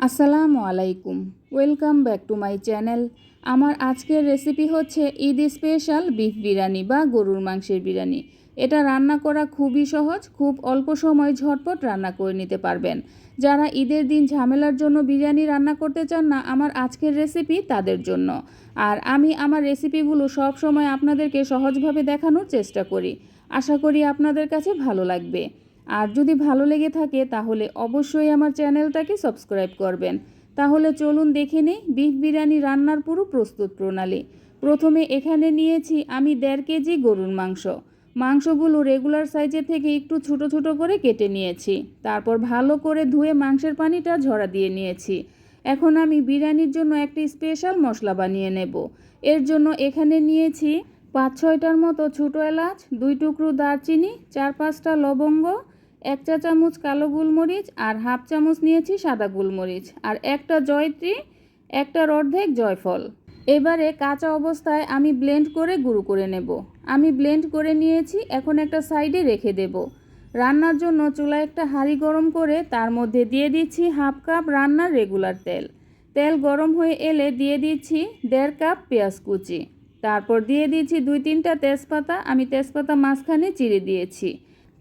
আসসালামু আলাইকুম, welcome back to my channel. আমার আজকের রেসিপি হচ্ছে ঈদ স্পেশাল বিফ বিরিয়ানি বা গরুর মাংসের বিরিয়ানি। এটা রান্না করা খুবই সহজ, খুব অল্প সময় ঝটপট রান্না করে নিতে পারবেন। যারা ঈদের দিন ঝামেলার জন্য বিরিয়ানি রান্না করতে চান না, আমার আজকের রেসিপি তাদের জন্য। আর আমি আমার রেসিপিগুলো সব সময় আপনাদেরকে সহজভাবে দেখানোর চেষ্টা করি। আশা করি আপনাদের কাছে ভালো লাগবে। আর যদি ভালো লেগে থাকে তাহলে অবশ্যই আমার চ্যানেলটাকে সাবস্ক্রাইব করবেন। তাহলে চলুন দেখে নিই বিফ বিরিয়ানি রান্নার পুরো প্রস্তুত প্রণালী। প্রথমে এখানে নিয়েছি আমি 1.5 কেজি গরুর মাংস। মাংসগুলো রেগুলার সাইজের থেকে একটু ছোট ছোট করে কেটে নিয়েছি। তারপর ভালো করে ধুয়ে মাংসের পানিটা ঝরা দিয়ে নিয়েছি। এখন আমি বিরিয়ানির জন্য একটি স্পেশাল মশলা বানিয়ে নেব। এর জন্য এখানে নিয়েছি 5-6টার মতো ছোটো এলাচ, 2 টুকরো দারচিনি, 4-5টা লবঙ্গ, 1 চা চামচ কালো গোলমরিচ আর হাফ চামচ নিয়েছি সাদা গোলমরিচ, আর একটা জয়ত্রী, একটার অর্ধেক জয়ফল। এবারে কাঁচা অবস্থায় আমি ব্লেন্ড করে গুঁড়ো করে নেব। আমি ব্লেন্ড করে নিয়েছি, এখন একটা সাইডে রেখে দেব। রান্নার জন্য চুলায় একটা হাঁড়ি গরম করে তার মধ্যে দিয়ে দিচ্ছি হাফ কাপ রান্নার রেগুলার তেল। তেল গরম হয়ে এলে দিয়ে দিচ্ছি 1.5 কাপ পেঁয়াজ কুচি। তারপর দিয়ে দিচ্ছি 2-3টা তেজপাতা, আমি তেজপাতা মাঝখানে চিড়ে দিয়েছি।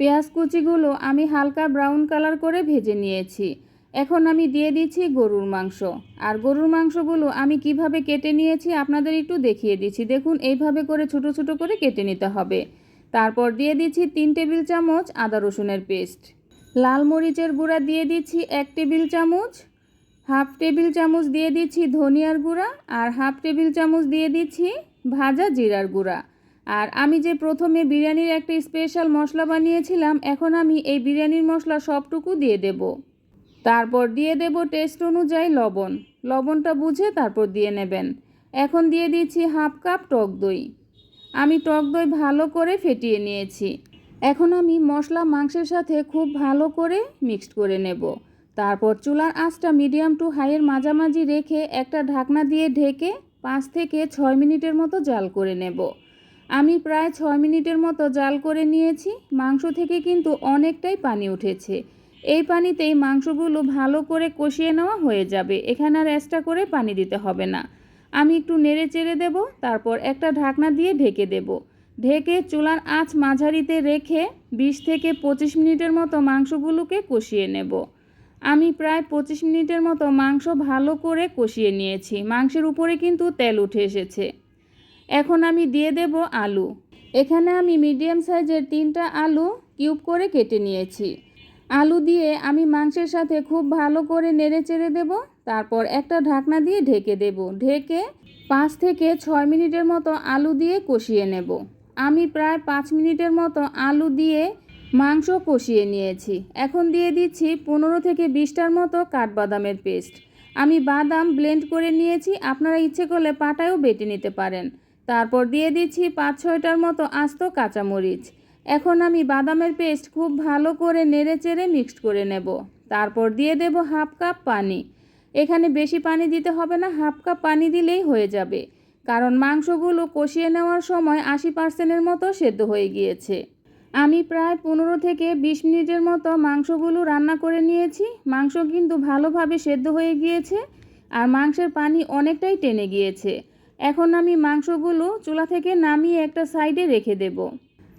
পেঁয়াজ কুচিগুলো আমি হালকা ব্রাউন কালার করে ভেজে নিয়েছি। এখন আমি দিয়ে দিচ্ছি গরুর মাংস। আর গরুর মাংসগুলো আমি কিভাবে কেটে নিয়েছি আপনাদের একটু দেখিয়ে দিচ্ছি। দেখুন, এইভাবে করে ছোট ছোট করে কেটে নিতে হবে। তারপর দিয়ে দিচ্ছি 3 টেবিল চামচ আদা রসুনের পেস্ট। লাল মরিচের গুঁড়া দিয়ে দিচ্ছি 1 টেবিল চামচ। হাফ টেবিল চামচ দিয়ে দিচ্ছি ধনিয়ার গুঁড়া, আর হাফ টেবিল চামচ দিয়ে দিচ্ছি ভাজা জিরার গুঁড়া। আর আমি যে প্রথমে বিরিয়ানির একটা স্পেশাল মশলা বানিয়েছিলাম, এখন আমি এই বিরিয়ানির মশলা সবটুকু দিয়ে দেব। তারপর দিয়ে দেব টেস্ট অনুযায়ী লবণ। লবণটা বুঝে তারপর দিয়ে নেবেন। এখন দিয়ে দিচ্ছি হাফ কাপ টক দই। আমি টক দই ভালো করে ফেটিয়ে নিয়েছি। এখন আমি মশলা মাংসের সাথে খুব ভালো করে মিক্সড করে নেব। তারপর চুলার আঁচটা মিডিয়াম টু হাইয়ের মাঝামাঝি রেখে একটা ঢাকনা দিয়ে ঢেকে 5 থেকে 6 মিনিটের মতো জাল করে নেব। আমি প্রায় 6 মিনিটের মতো জাল করে নিয়েছি। মাংস থেকে কিন্তু অনেকটাই পানি উঠেছে। এই পানিতেই মাংসগুলো ভালো করে কষিয়ে নেওয়া হয়ে যাবে। এখানে আর এক্সট্রা করে পানি দিতে হবে না। আমি একটু নেড়ে চেড়ে দেব, তারপর একটা ঢাকনা দিয়ে ঢেকে দেব। ঢেকে চুলার আঁচ মাঝারিতে রেখে 20 থেকে 25 মিনিটের মতো মাংসগুলোকে কষিয়ে নেব। আমি প্রায় 25 মিনিটের মতো মাংস ভালো করে কষিয়ে নিয়েছি। মাংসের উপরে কিন্তু তেল উঠে এসেছে। এখন আমি দিয়ে দেব আলু। এখানে আমি মিডিয়াম সাইজের 3টা আলু কিউব করে কেটে নিয়েছি। আলু দিয়ে আমি মাংসের সাথে খুব ভালো করে নেড়ে চেড়ে দেব। তারপর একটা ঢাকনা দিয়ে ঢেকে দেব। ঢেকে 5 থেকে 6 মিনিটের মতো আলু দিয়ে কষিয়ে নেব। আমি প্রায় 5 মিনিটের মতো আলু দিয়ে মাংস কষিয়ে নিয়েছি। এখন দিয়ে দিচ্ছি 15 থেকে 20টার মতো কাঠবাদামের পেস্ট। আমি বাদাম ব্লেন্ড করে নিয়েছি, আপনারা ইচ্ছে করলে পাটায়ও বেটে নিতে পারেন। তারপর দিয়ে দিচ্ছি 5-6টার মতো আস্ত কাঁচামরিচ। এখন আমি বাদামের পেস্ট খুব ভালো করে নেড়ে চেড়ে মিক্সড করে নেব। তারপর দিয়ে দেব হাফ কাপ পানি। এখানে বেশি পানি দিতে হবে না, হাফ কাপ পানি দিলেই হয়ে যাবে, কারণ মাংসগুলো কষিয়ে নেওয়ার সময় 80%-এর মতো সেদ্ধ হয়ে গিয়েছে। আমি প্রায় 15 থেকে 20 মিনিটের মতো মাংসগুলো রান্না করে নিয়েছি। মাংস কিন্তু ভালোভাবে সেদ্ধ হয়ে গিয়েছে, আর মাংসের পানি অনেকটাই টেনে গিয়েছে। এখন আমি মাংসগুলো চুলা থেকে নামিয়ে একটা সাইডে রেখে দেব।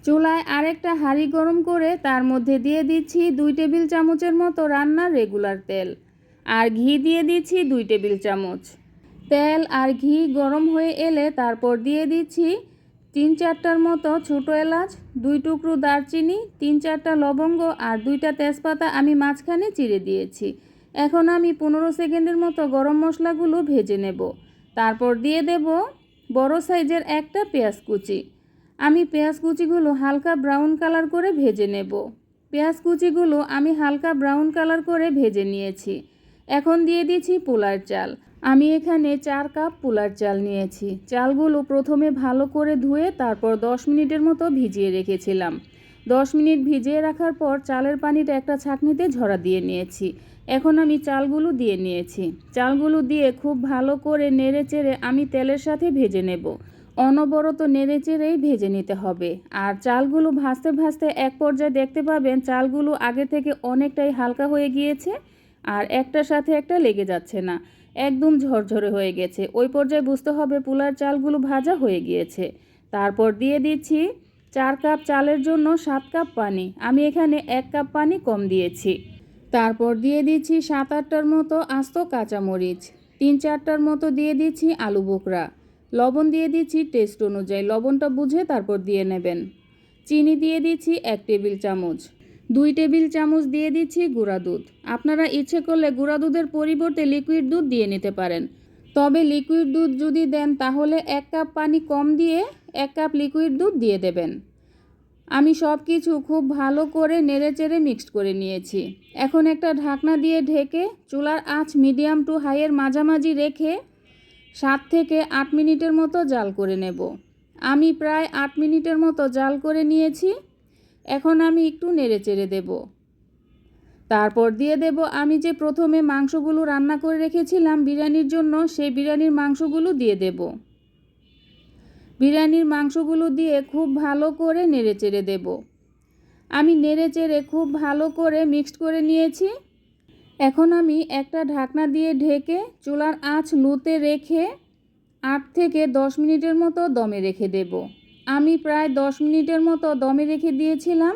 চুলায় আরেকটা হাঁড়ি গরম করে তার মধ্যে দিয়ে দিচ্ছি 2 টেবিল চামচের মতো রান্নার রেগুলার তেল, আর ঘি দিয়ে দিচ্ছি 2 টেবিল চামচ। তেল আর ঘি গরম হয়ে এলে তারপর দিয়ে দিচ্ছি 3-4টার মতো ছোটো এলাচ, 2 টুকরো দারচিনি, 3-4টা লবঙ্গ আর 2টা তেজপাতা আমি মাঝখানে চিড়ে দিয়েছি। এখন আমি 15 সেকেন্ডের মতো গরম মশলাগুলো ভেজে নেব। তারপর দিয়ে দেব বড় সাইজের একটা পেঁয়াজ কুচি। আমি পেঁয়াজ কুচিগুলো হালকা ব্রাউন কালার করে ভেজে নেব। পেঁয়াজ কুচিগুলো আমি হালকা ব্রাউন কালার করে ভেজে নিয়েছি। এখন দিয়ে দিচ্ছি পোলার চাল। আমি এখানে 4 কাপ পোলার চাল নিয়েছি। চালগুলো প্রথমে ভালো করে ধুয়ে তারপর 10 মিনিটের মতো ভিজিয়ে রেখেছিলাম। 10 মিনিট ভিজিয়ে রাখার পর চালের পানিটা একটা ছাঁকনিতে ঝরা দিয়ে নিয়েছি। এখন আমি চালগুলো দিয়ে নিয়েছি। চালগুলো দিয়ে খুব ভালো করে নেড়ে চেড়ে আমি তেলের সাথে ভেজে নেব। অনবরত নেড়ে চেড়েই ভেজে নিতে হবে। আর চালগুলো ভাজতে ভাজতে এক পর্যায়ে দেখতে পাবেন চালগুলো আগে থেকে অনেকটাই হালকা হয়ে গিয়েছে। আর একটার সাথে একটা লেগে যাচ্ছে না, একদম ঝরঝরে হয়ে গেছে। ওই পর্যায়ে বুঝতে হবে পোলার চালগুলো ভাজা হয়ে গিয়েছে। তারপর দিয়ে দিচ্ছি 4 কাপ চালের জন্য 7 কাপ পানি। আমি এখানে 1 কাপ পানি কম দিয়েছি। তারপর দিয়ে দিচ্ছি 7-8টার মতো আস্ত কাঁচামরিচ, 3-4টার মতো দিয়ে দিচ্ছি আলু বোখরা, লবণ দিয়ে দিচ্ছি টেস্ট অনুযায়ী, লবণটা বুঝে তারপর দিয়ে নেবেন। চিনি দিয়ে দিচ্ছি 1 টেবিল চামচ, 2 টেবিল চামচ দিয়ে দিচ্ছি গুঁড়া দুধ। আপনারা ইচ্ছে করলে গুঁড়া দুধের পরিবর্তে লিকুইড দুধ দিয়ে নিতে পারেন, তবে লিকুইড দুধ যদি দেন তাহলে 1 কাপ পানি কম দিয়ে 1 কাপ লিকুইড দুধ দিয়ে দেবেন। আমি সব কিছু খুব ভালো করে নেড়েচেড়ে মিক্সড করে নিয়েছি। এখন একটা ঢাকনা দিয়ে ঢেকে চুলার আঁচ মিডিয়াম টু হাইয়ের মাঝামাঝি রেখে 7 থেকে 8 মিনিটের মতো জাল করে নেব। আমি প্রায় 8 মিনিটের মতো জাল করে নিয়েছি। এখন আমি একটু নেড়েচেড়ে দেব। তারপর দিয়ে দেব আমি যে প্রথমে মাংসগুলো রান্না করে রেখেছিলাম বিরিয়ানির জন্য, সেই বিরিয়ানির মাংসগুলো দিয়ে দেব। বিরিয়ানির মাংসগুলো দিয়ে খুব ভালো করে নেড়েচেড়ে দেব। আমি নেড়েচেড়ে খুব ভালো করে মিক্সড করে নিয়েছি। এখন আমি একটা ঢাকনা দিয়ে ঢেকে চুলার আঁচ লোতে রেখে 8 থেকে 10 মিনিটের মতো দমে রেখে দেব। আমি প্রায় 10 মিনিটের মতো দমে রেখে দিয়েছিলাম।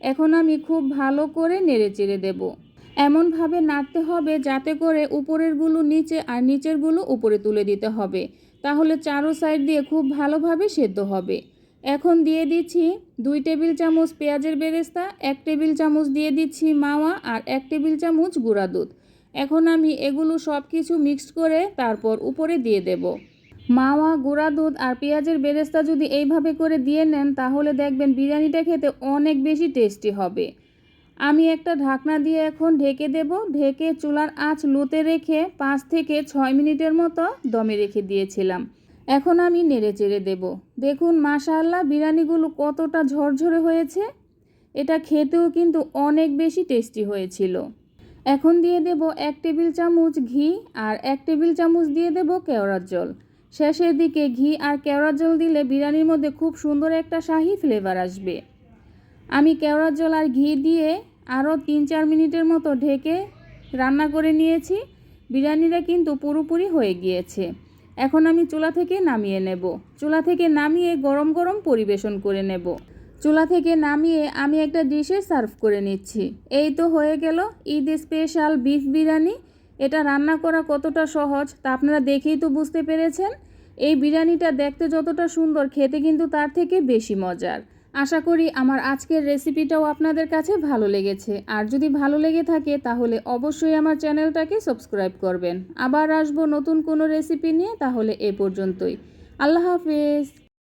এখন আমি খুব ভালো করে নেড়েচেড়ে দেব। এমনভাবে নাড়তে হবে যাতে করে উপরেরগুলো নিচে আর নিচেরগুলো উপরে তুলে দিতে হবে, তাহলে চারো সাইড দিয়ে খুব ভালোভাবে সেদ্ধ হবে। এখন দিয়ে দিচ্ছি 2 টেবিল চামচ পেঁয়াজের বেরেস্তা, 1 টেবিল চামচ দিয়ে দিচ্ছি মাওয়া আর 1 টেবিল চামচ গুঁড়া দুধ। এখন আমি এগুলো সব কিছু মিক্সড করে তারপর উপরে দিয়ে দেব। মাওয়া, গুঁড়া দুধ আর পেঁয়াজের বেরেস্তা যদি এইভাবে করে দিয়ে নেন তাহলে দেখবেন বিরিয়ানিটা খেতে অনেক বেশি টেস্টি হবে। আমি একটা ঢাকনা দিয়ে এখন ঢেকে দেব। ঢেকে চুলার আঁচ লোতে রেখে 5 থেকে 6 মিনিটের মতো দমে রেখে দিয়েছিলাম। এখন আমি নেড়েচেড়ে দেব। দেখুন মাশাআল্লাহ বিরিয়ানিগুলো কতটা ঝরঝরে হয়েছে। এটা খেতেও কিন্তু অনেক বেশি টেস্টি হয়েছিল। এখন দিয়ে দেব 1 টেবিল চামচ ঘি আর 1 টেবিল চামচ দিয়ে দেব কেওড়ার জল। শেষের দিকে ঘি আর কেওড়ার জল দিলে বিরিয়ানির মধ্যে খুব সুন্দর একটা শাহি ফ্লেভার আসবে। আমি কেওড়ার জল আর ঘি দিয়ে আরও 3-4 মিনিটের মতো ঢেকে রান্না করে নিয়েছি। বিরিয়ানিটা কিন্তু পুরোপুরি হয়ে গিয়েছে। এখন আমি চুলা থেকে নামিয়ে নেব। চুলা থেকে নামিয়ে গরম গরম পরিবেশন করে নেব। চুলা থেকে নামিয়ে আমি একটা ডিশে সার্ভ করে নিচ্ছি। এই তো হয়ে গেল ঈদ স্পেশাল বিফ বিরিয়ানি। এটা রান্না করা কতটা সহজ তা আপনারা দেখেই তো বুঝতে পেরেছেন। এই বিরিয়ানিটা দেখতে যতটা সুন্দর, খেতে কিন্তু তার থেকে বেশি মজার। আশা করি আমার আজকের রেসিপিটাও আপনাদের কাছে ভালো লেগেছে। আর যদি ভালো লেগে থাকে তাহলে অবশ্যই আমার চ্যানেলটাকে সাবস্ক্রাইব করবেন। আবার আসবো নতুন কোনো রেসিপি নিয়ে। তাহলে এ পর্যন্তই। আল্লাহ হাফেজ।